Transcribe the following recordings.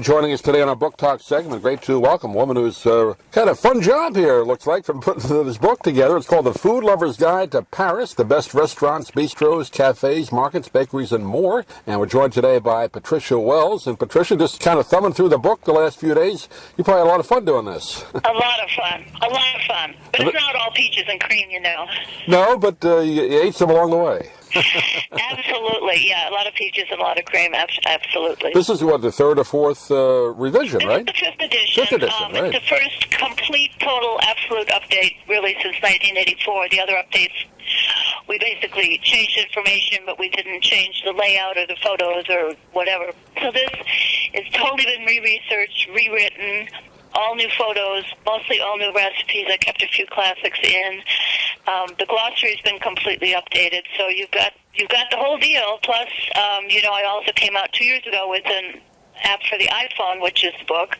Joining us today on our Book Talk segment, great to welcome a woman who's kind of fun job here, looks like, from putting this book together. It's called The Food Lover's Guide to Paris, the best restaurants, bistros, cafes, markets, bakeries, and more. And we're joined today by Patricia Wells. And Patricia, just kind of thumbing through the book the last few days, you probably had a lot of fun doing this. A lot of fun. But it's not all peaches and cream, you know. No, but you ate some along the way. Absolutely, yeah. A lot of peaches and a lot of cream, absolutely. This is, what, the third or fourth revision, right? This is the fifth edition. Fifth edition, right. It's the first complete, total, absolute update, really, since 1984. The other updates, we basically changed information, but we didn't change the layout or the photos or whatever. So this has totally been re-researched, rewritten, all new photos, mostly all new recipes. I kept a few classics in. The glossary's been completely updated, so you've got the whole deal. Plus, I also came out 2 years ago with an app for the iPhone, which is the book,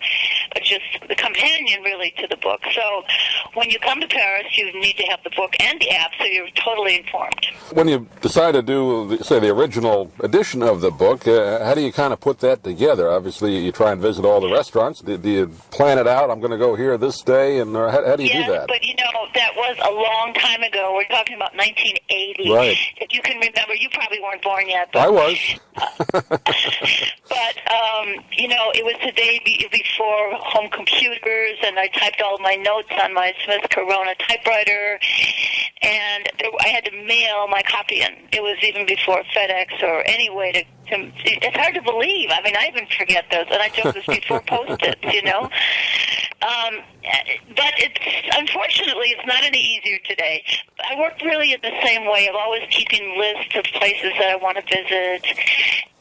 but just the companion really to the book. So when you come to Paris, you need to have the book and the app, so you're totally informed. When you decide to do, say, the original edition of the book, how do you kind of put that together? Obviously, you try and visit all the restaurants. Do you plan it out? I'm going to go here this day, and how do you do that? But that was a long time ago. We're talking about 1980. Right. If you can remember, you probably weren't born yet. But, I was. But it was the day before home computers, and I typed all my notes on my Smith Corona typewriter, and I had to mail my copy in. It was even before FedEx or any way to it's hard to believe. I mean, I even forget those, and I joke it was before Post-its, But unfortunately, it's not any easier today. I work really in the same way of always keeping lists of places that I want to visit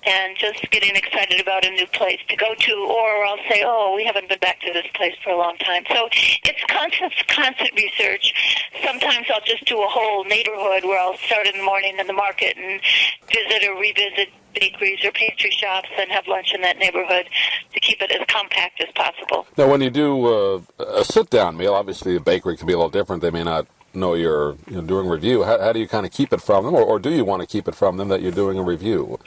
and just getting excited about a new place to go to, or I'll say, we haven't been back to this place for a long time. So it's constant research. Sometimes I'll just do a whole neighborhood where I'll start in the morning in the market and visit or revisit bakeries or pastry shops and have lunch in that neighborhood to keep it as compact as possible. Now, when you do a sit-down meal, obviously a bakery can be a little different. They may not know you're doing a review. How do you kind of keep it from them, or do you want to keep it from them that you're doing a review?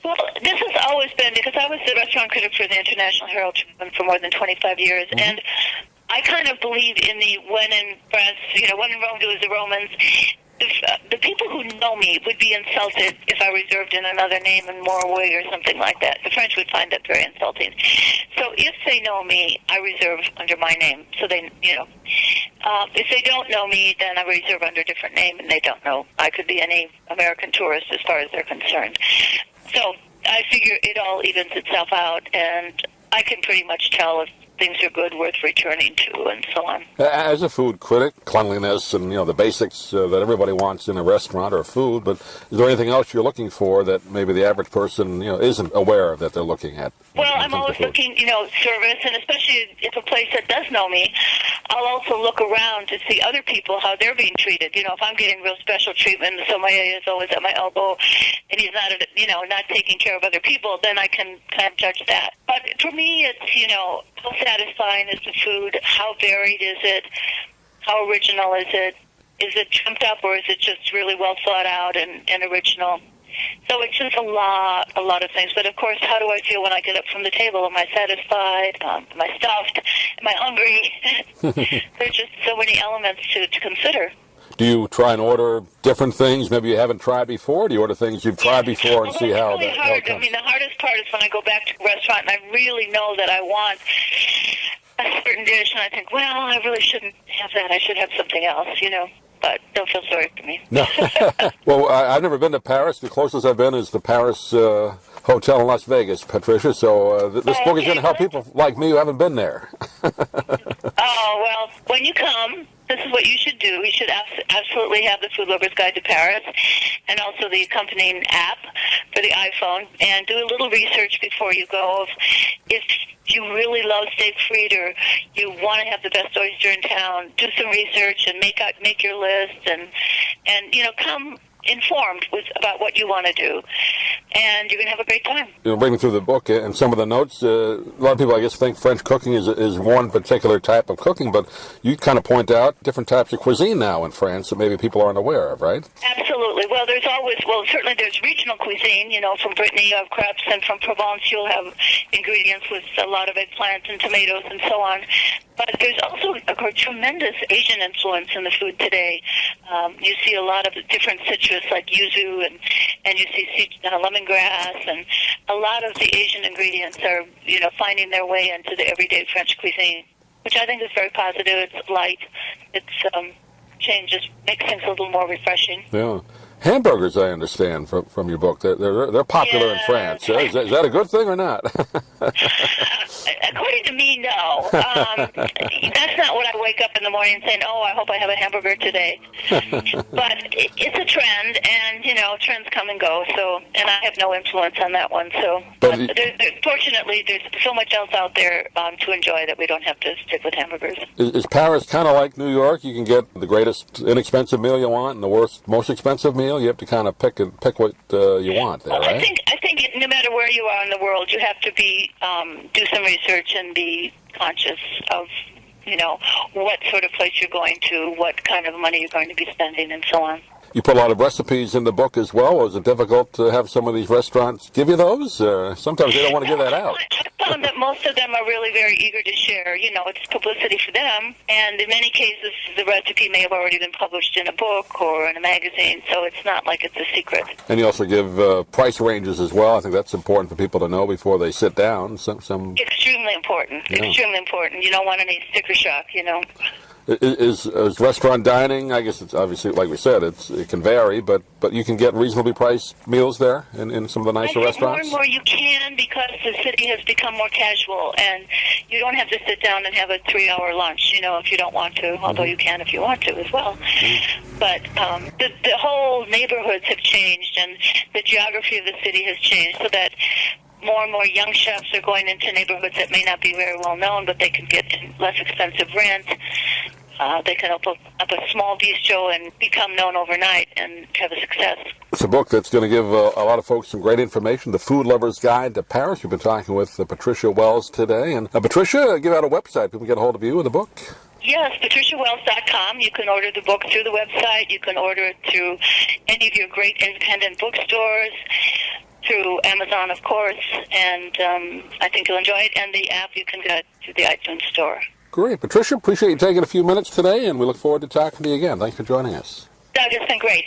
Well, this has always been, because I was the restaurant critic for the International Herald Tribune for more than 25 years, and I kind of believe in the when in France, when in Rome, do as the Romans. The people who know me would be insulted if I reserved in another name in Norway or something like that. The French would find that very insulting. So if they know me, I reserve under my name. So they, if they don't know me, then I reserve under a different name, and they don't know. I could be any American tourist as far as they're concerned. So I figure it all evens itself out, and I can pretty much tell if things are good, worth returning to, and so on. As a food critic, cleanliness and the basics that everybody wants in a restaurant or food, but is there anything else you're looking for that maybe the average person isn't aware that they're looking at? Well, I'm always looking, service, and especially if a place that does know me, I'll also look around to see other people, how they're being treated. If I'm getting real special treatment, sommelier is always at my elbow, and he's not, not taking care of other people, then I can kind of judge that. But for me, it's, how satisfying is the food? How varied is it? How original is it? Is it trumped up, or is it just really well thought out and original? So it's just a lot of things. But, of course, how do I feel when I get up from the table? Am I satisfied? Am I stuffed? Am I hungry? There's just so many elements to consider. Do you try and order different things maybe you haven't tried before? Do you order things you've tried before and see how that hard. I mean, the hardest part is when I go back to a restaurant and I really know that I want a certain dish, and I think, well, I really shouldn't have that. I should have something else, But don't feel sorry for me. No. Well, I've never been to Paris. The closest I've been is the Paris Hotel in Las Vegas, Patricia. So this book is going to help people like me who haven't been there. Well, when you come, this is what you should do. You should absolutely have the Food Lover's Guide to Paris and also the accompanying app for the iPhone, and do a little research before you go. If you really love steak frites or you want to have the best oyster in town, do some research and make your list and come informed about what you want to do, and you're going to have a great time. You know, reading through the book and some of the notes, a lot of people, I guess, think French cooking is one particular type of cooking, but you kind of point out different types of cuisine now in France that maybe people aren't aware of, right? Absolutely. Well, certainly there's regional cuisine, from Brittany you have crepes, and from Provence you'll have ingredients with a lot of eggplant and tomatoes and so on. But there's also a tremendous Asian influence in the food today. You see a lot of different citrus like yuzu, and you see lemongrass, and a lot of the Asian ingredients are, finding their way into the everyday French cuisine, which I think is very positive. It's light. It's changes, makes things a little more refreshing. Yeah. Hamburgers, I understand from your book, they're popular in France. Is that a good thing or not? According to me, no. That's not what I wake up in the morning and saying, "Oh, I hope I have a hamburger today." But it's a trend, and trends come and go. So, and I have no influence on that one. So, but fortunately, there's so much else out there to enjoy that we don't have to stick with hamburgers. Is Paris kind of like New York? You can get the greatest inexpensive meal you want and the most expensive meal. You have to kind of pick what you want there, right? I think no matter where you are in the world, you have to be do some research and be conscious of what sort of place you're going to, what kind of money you're going to be spending, and so on. You put a lot of recipes in the book as well. Was it difficult to have some of these restaurants give you those? Sometimes they don't want to give that out. I found that most of them are really very eager to share. It's publicity for them, and in many cases, the recipe may have already been published in a book or in a magazine, so it's not like it's a secret. And you also give price ranges as well. I think that's important for people to know before they sit down. Extremely important. Yeah. Extremely important. You don't want any sticker shock, Is restaurant dining, I guess it's obviously, like we said, it can vary, but you can get reasonably priced meals there in some of the nicer restaurants? More and more you can, because the city has become more casual, and you don't have to sit down and have a 3-hour lunch, if you don't want to, although you can if you want to as well. But the whole neighborhoods have changed, and the geography of the city has changed, so that more and more young chefs are going into neighborhoods that may not be very well known, but they can get less expensive rent. They can open up a small bistro and become known overnight and have a success. It's a book that's going to give a lot of folks some great information, The Food Lover's Guide to Paris. We've been talking with Patricia Wells today. And Patricia, give out a website. People can get a hold of you with the book. Yes, patriciawells.com. You can order the book through the website. You can order it through any of your great independent bookstores, through Amazon, of course, and I think you'll enjoy it. And the app you can get through the iTunes Store. Great. Patricia, appreciate you taking a few minutes today, and we look forward to talking to you again. Thanks for joining us. Doug, it's been great.